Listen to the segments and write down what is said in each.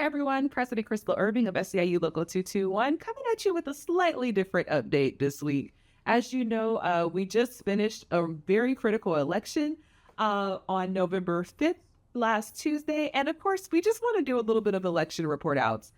everyone, President Crystal Irving of SEIU Local 221 coming at you with a slightly different update this week. As you know, we just finished a very critical election on November 5th, last Tuesday. And of course, we just want to do a little bit of election report outs.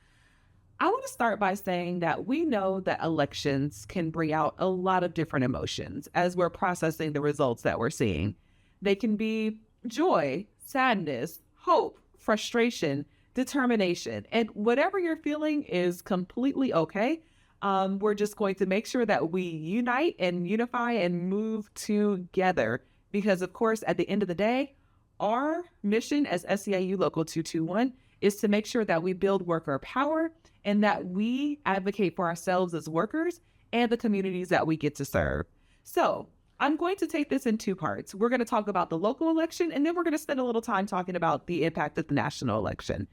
I want to start by saying that we know that elections can bring out a lot of different emotions as we're processing the results that we're seeing. They can be joy, sadness, hope, frustration, determination, and whatever you're feeling is completely okay. We're just going to make sure that we unite and unify and move together because, of course, at the end of the day, our mission as SEIU Local 221 is to make sure that we build worker power and that we advocate for ourselves as workers and the communities that we get to serve. So I'm going to take this in two parts. We're going to talk about the local election, and then we're going to spend a little time talking about the impact of the national election.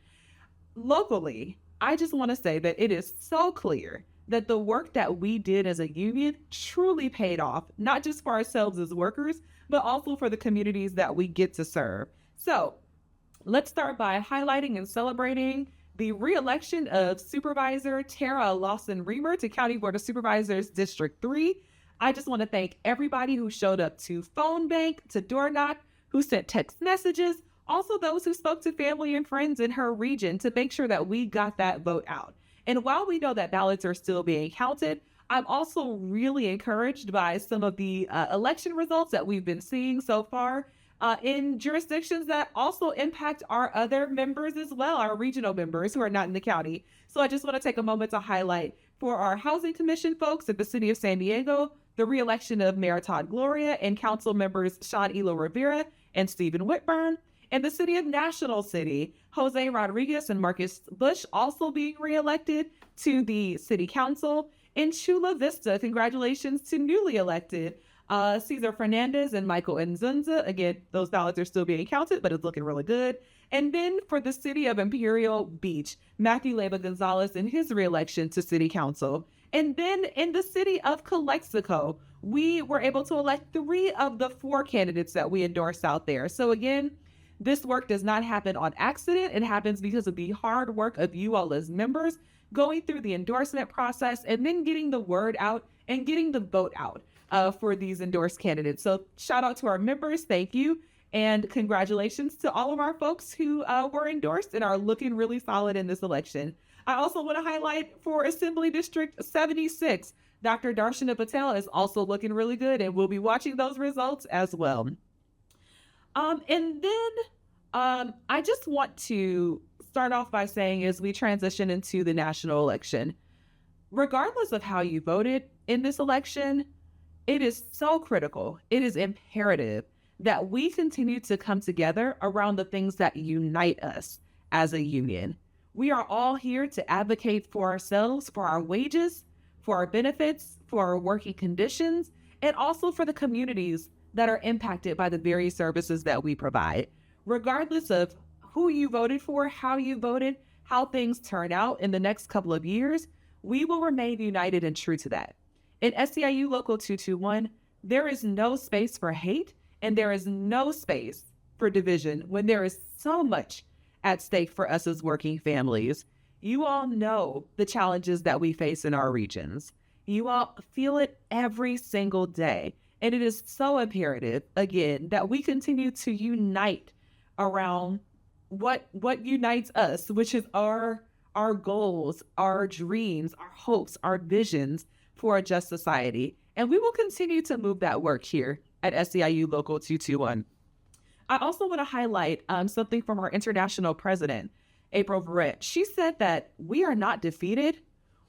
Locally, I just want to say that it is so clear that the work that we did as a union truly paid off, not just for ourselves as workers, but also for the communities that we get to serve. So let's start by highlighting and celebrating the re-election of Supervisor Tara Lawson-Reamer to County Board of Supervisors District 3. I just want to thank everybody who showed up to phone bank, to door knock, who sent text messages, also those who spoke to family and friends in her region to make sure that we got that vote out. And while we know that ballots are still being counted, I'm also really encouraged by some of the election results that we've been seeing so far in jurisdictions that also impact our other members as well, our regional members who are not in the county. So I just want to take a moment to highlight for our Housing Commission folks at the City of San Diego, the re-election of Mayor Todd Gloria and Council members Sean Elo Rivera and Stephen Whitburn. And the City of National City, Jose Rodriguez and Marcus Bush also being re-elected to the City Council. In Chula Vista, congratulations to newly elected Cesar Fernandez and Michael Nzunza. Again, those ballots are still being counted, but it's looking really good. And then for the City of Imperial Beach, Matthew Leyva Gonzalez and his re-election to City Council. And then in the City of Calexico, we were able to elect 3 of the 4 candidates that we endorsed out there. So again, this work does not happen on accident. It happens because of the hard work of you all as members going through the endorsement process and then getting the word out and getting the vote out for these endorsed candidates. So shout out to our members. Thank you. And congratulations to all of our folks who were endorsed and are looking really solid in this election. I also want to highlight for Assembly District 76, Dr. Darshana Patel is also looking really good, and we'll be watching those results as well. And then I just want to start off by saying as we transition into the national election, regardless of how you voted in this election, it is so critical. It is imperative that we continue to come together around the things that unite us as a union. We are all here to advocate for ourselves, for our wages, for our benefits, for our working conditions, and also for the communities that are impacted by the very services that we provide. Regardless of who you voted for, how you voted, how things turn out in the next couple of years, we will remain united and true to that. In SEIU Local 221, there is no space for hate and there is no space for division when there is so much at stake for us as working families. You all know the challenges that we face in our regions. You all feel it every single day. And it is so imperative, again, that we continue to unite around what unites us, which is our goals, our dreams, our hopes, our visions for a just society. And we will continue to move that work here at SEIU Local 221. I also want to highlight something from our international president, April Verrett. She said that we are not defeated,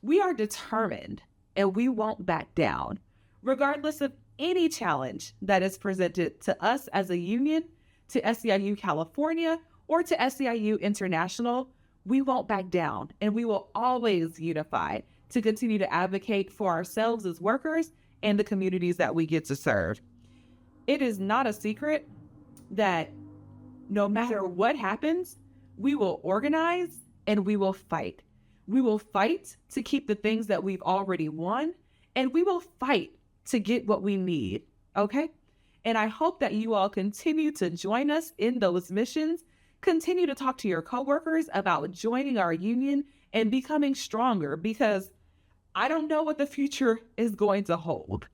we are determined, and we won't back down, regardless of any challenge that is presented to us as a union, to SEIU California, or to SEIU International. We won't back down, and we will always unify to continue to advocate for ourselves as workers and the communities that we get to serve. It is not a secret that no matter what happens, we will organize and we will fight. We will fight to keep the things that we've already won, and we will fight to get what we need, okay? And I hope that you all continue to join us in those missions. continue to talk to your coworkers about joining our union and becoming stronger, because I don't know what the future is going to hold.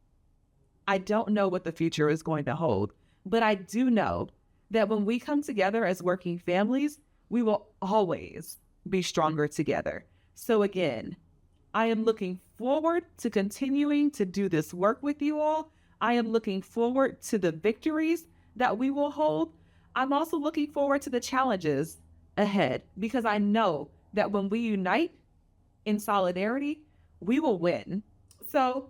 I don't know what the future is going to hold, but I do know that when we come together as working families, we will always be stronger together. So again, I am looking forward to continuing to do this work with you all. I am looking forward to the victories that we will hold. I'm also looking forward to the challenges ahead, because I know that when we unite in solidarity, we will win. So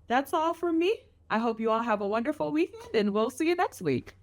that's all from me. I hope you all have a wonderful weekend, and we'll see you next week.